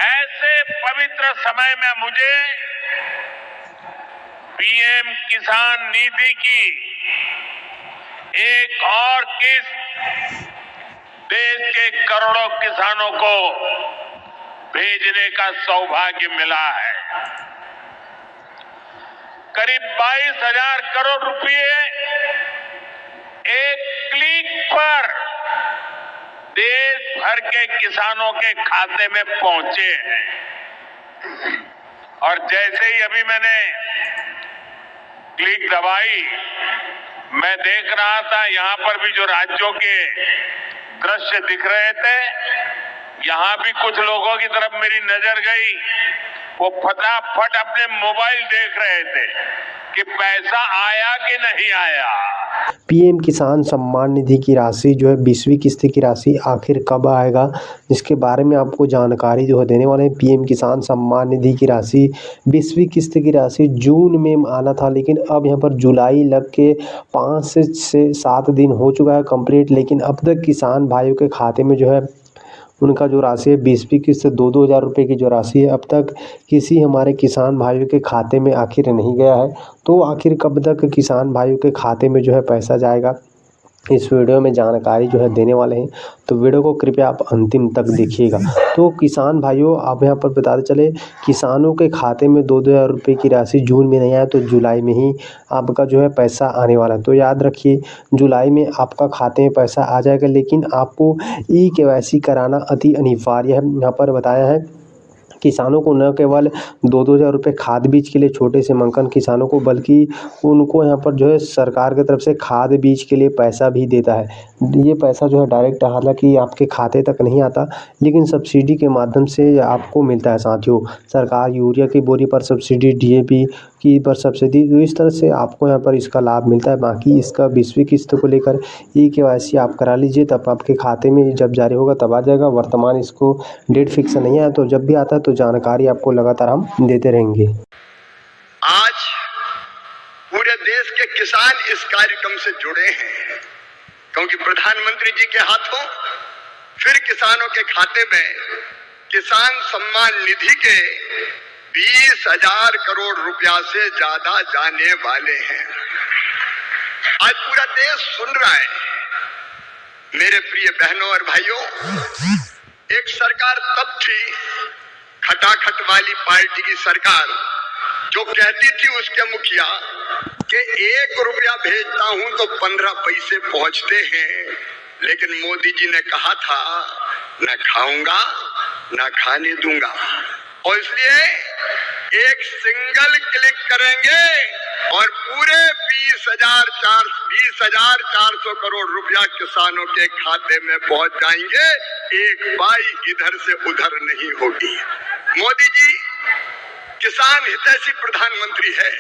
ऐसे पवित्र समय में मुझे पीएम किसान निधि की एक और किस्त देश के करोड़ों किसानों को भेजने का सौभाग्य मिला है। करीब 22,000 करोड़ रुपए एक क्लिक पर देश भर के किसानों के खाते में पहुंचे हैं। और जैसे ही अभी मैंने क्लिक दबाई, मैं देख रहा था यहां पर भी जो राज्यों के दृश्य दिख रहे थे, यहां भी कुछ लोगों की तरफ मेरी नजर गई। वो फटाफट अपने मोबाइल देख रहे थे कि पैसा आया कि नहीं आया। पीएम किसान सम्मान निधि की राशि जो है 20वीं किस्त की राशि आखिर कब आएगा, इसके बारे में आपको जानकारी जो है देने वाले हैं। पीएम किसान सम्मान निधि की राशि 20वीं किस्त की राशि जून में आना था, लेकिन अब यहाँ पर जुलाई लग के 5 से 7 दिन हो चुका है कंप्लीट। लेकिन अब तक किसान भाइयों के खाते में जो है उनका जो राशि है 20वीं किस्त 2-2 हज़ार रुपये की जो राशि है अब तक किसी हमारे किसान भाइयों के खाते में आखिर नहीं गया है। तो आखिर कब तक किसान भाइयों के खाते में जो है पैसा जाएगा, इस वीडियो में जानकारी जो है देने वाले हैं। तो वीडियो को कृपया आप अंतिम तक देखिएगा। तो किसान भाइयों, आप यहाँ पर बताते चले, किसानों के खाते में 2-2 हज़ार रुपये की राशि जून में नहीं आया तो जुलाई में ही आपका जो है पैसा आने वाला है। तो याद रखिए, जुलाई में आपका खाते में पैसा आ जाएगा, लेकिन आपको ई-केवाईसी कराना अति अनिवार्य है। यहाँ पर बताया है किसानों को न केवल 2-2 हज़ार रुपये खाद बीज के लिए छोटे से मक्कन किसानों को, बल्कि उनको यहाँ पर जो है सरकार की तरफ से खाद बीज के लिए पैसा भी देता है। ये पैसा जो है डायरेक्ट हालांकि आपके खाते तक नहीं आता, लेकिन सब्सिडी के माध्यम से आपको मिलता है साथियों। सरकार यूरिया की बोरी पर सब्सिडी, डीएपी की पर सब्सिडी, तो इस तरह से आपको यहाँ पर इसका लाभ मिलता है। बाकी इसका 20वीं किस्त को लेकर ई-केवाईसी आप करा लीजिए, तब आपके खाते में जब जारी होगा तब आ जाएगा। वर्तमान इसको डेट फिक्स नहीं है, तो जब भी आता है तो जानकारी आपको लगातार हम देते रहेंगे। आज पूरे देश के किसान इस कार्यक्रम से जुड़े हैं, क्योंकि प्रधानमंत्री जी के हाथों फिर किसानों के खाते में किसान सम्मान निधि के 20,000 करोड़ रुपया से ज्यादा जाने वाले हैं। आज पूरा देश सुन रहा है। मेरे प्रिय बहनों और भाइयों, एक सरकार तब थी, खटाखट वाली पार्टी की सरकार, जो कहती थी उसके मुखिया कि 1 रुपया भेजता हूं तो 15 पैसे पहुंचते हैं। लेकिन मोदी जी ने कहा था, न खाऊंगा न खाने दूंगा। और इसलिए एक सिंगल क्लिक करेंगे और पूरे 20,400 करोड़ रुपया किसानों के खाते में पहुंच जाएंगे। एक पाई इधर से उधर नहीं होगी। मोदी जी किसान हितैषी प्रधानमंत्री है।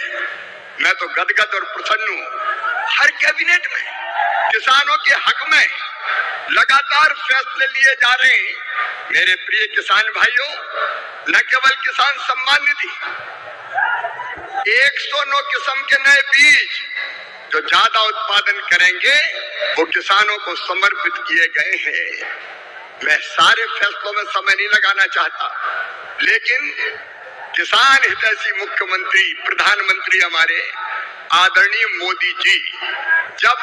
मैं तो गदगद और प्रसन्न हूं। हर कैबिनेट में किसानों के हक में लगातार फैसले लिए जा रहे हैं। मेरे प्रिय किसान भाइयों, न केवल किसान सम्मान निधि, 109 किस्म के नए बीज जो ज्यादा उत्पादन करेंगे वो किसानों को समर्पित किए गए हैं। मैं सारे फैसलों में समय नहीं लगाना चाहता, लेकिन किसान हितैषी मुख्यमंत्री प्रधानमंत्री हमारे आदरणीय मोदी जी, जब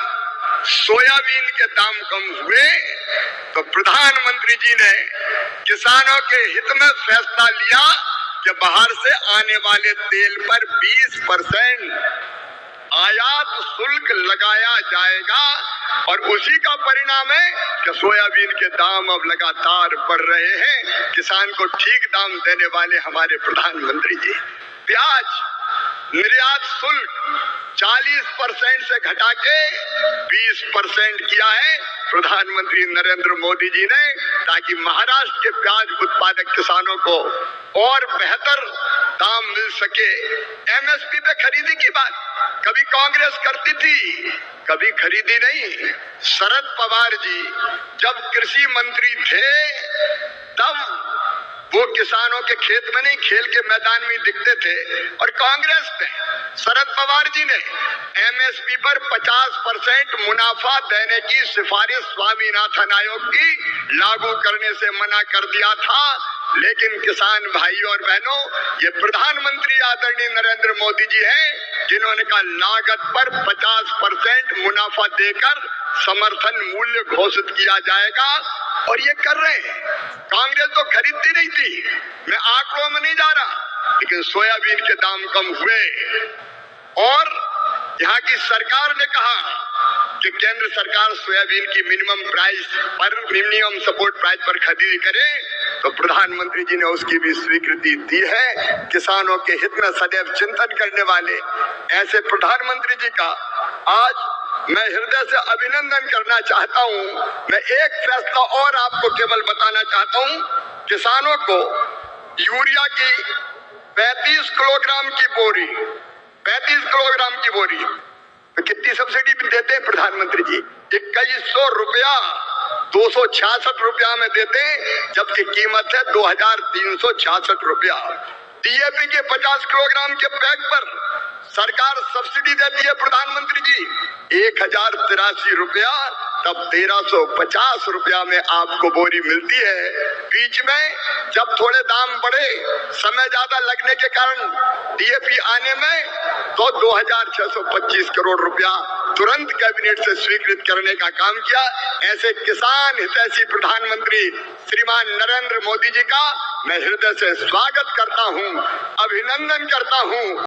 सोयाबीन के दाम कम हुए तो प्रधानमंत्री जी ने किसानों के हित में फैसला लिया कि बाहर से आने वाले तेल पर 20% आयात शुल्क लगाया जाएगा। और उसी का परिणाम है कि सोयाबीन के दाम अब लगातार बढ़ रहे हैं। किसान को ठीक दाम देने वाले हमारे प्रधानमंत्री जी। प्याज निर्यात शुल्क 40% से घटा के 20% किया है प्रधानमंत्री नरेंद्र मोदी जी ने, ताकि महाराष्ट्र के प्याज उत्पादक किसानों को और बेहतर दाम मिल सके। एमएसपी पे खरीदी की बात कभी कांग्रेस करती थी, कभी खरीदी नहीं। शरद पवार जी जब कृषि मंत्री थे तब वो किसानों के खेत में नहीं, खेल के मैदान में दिखते थे। और कांग्रेस ने, शरद पवार जी ने एमएसपी पर 50% मुनाफा देने की सिफारिश स्वामीनाथन आयोग की लागू करने से मना कर दिया था। लेकिन किसान भाइयों और बहनों, ये प्रधानमंत्री आदरणीय नरेंद्र मोदी जी हैं जिन्होंने कहा लागत पर 50% मुनाफा देकर समर्थन मूल्य घोषित किया जाएगा, और ये कर रहे हैं। कांग्रेस तो खरीदती नहीं थी, मैं आंकड़ों में नहीं जा रहा, लेकिन सोयाबीन के दाम कम हुए और यहाँ की सरकार ने कहा कि केंद्र सरकार सोयाबीन की मिनिमम सपोर्ट प्राइस पर खरीदी करे, तो प्रधानमंत्री जी ने उसकी भी स्वीकृति दी है। किसानों के हित में सदैव चिंतन करने वाले ऐसे प्रधानमंत्री जी का आज मैं हृदय से अभिनंदन करना चाहता हूं। मैं एक फैसला और आपको केवल बताना चाहता हूं, किसानों को यूरिया की 35 किलोग्राम की बोरी, 35 किलोग्राम की बोरी तो कितनी सब्सिडी देते हैं प्रधानमंत्री जी? 2100 रुपया, 266 रुपया में देते हैं, जबकि कीमत है 2366 रुपया। डीएपी के 50 किलोग्राम के बैग पर सरकार सब्सिडी देती है प्रधानमंत्री जी 1083 रुपया, तब 1350 रुपया में आपको बोरी मिलती है। बीच में जब थोड़े दाम बढ़े, समय ज्यादा लगने के कारण डीएपी आने में, तो 2625 करोड़ रुपया तुरंत कैबिनेट से स्वीकृत करने का काम किया। ऐसे किसान हितैषी प्रधानमंत्री श्रीमान नरेंद्र मोदी जी का मैं हृदय से स्वागत करता हूं, अभिनंदन करता हूं।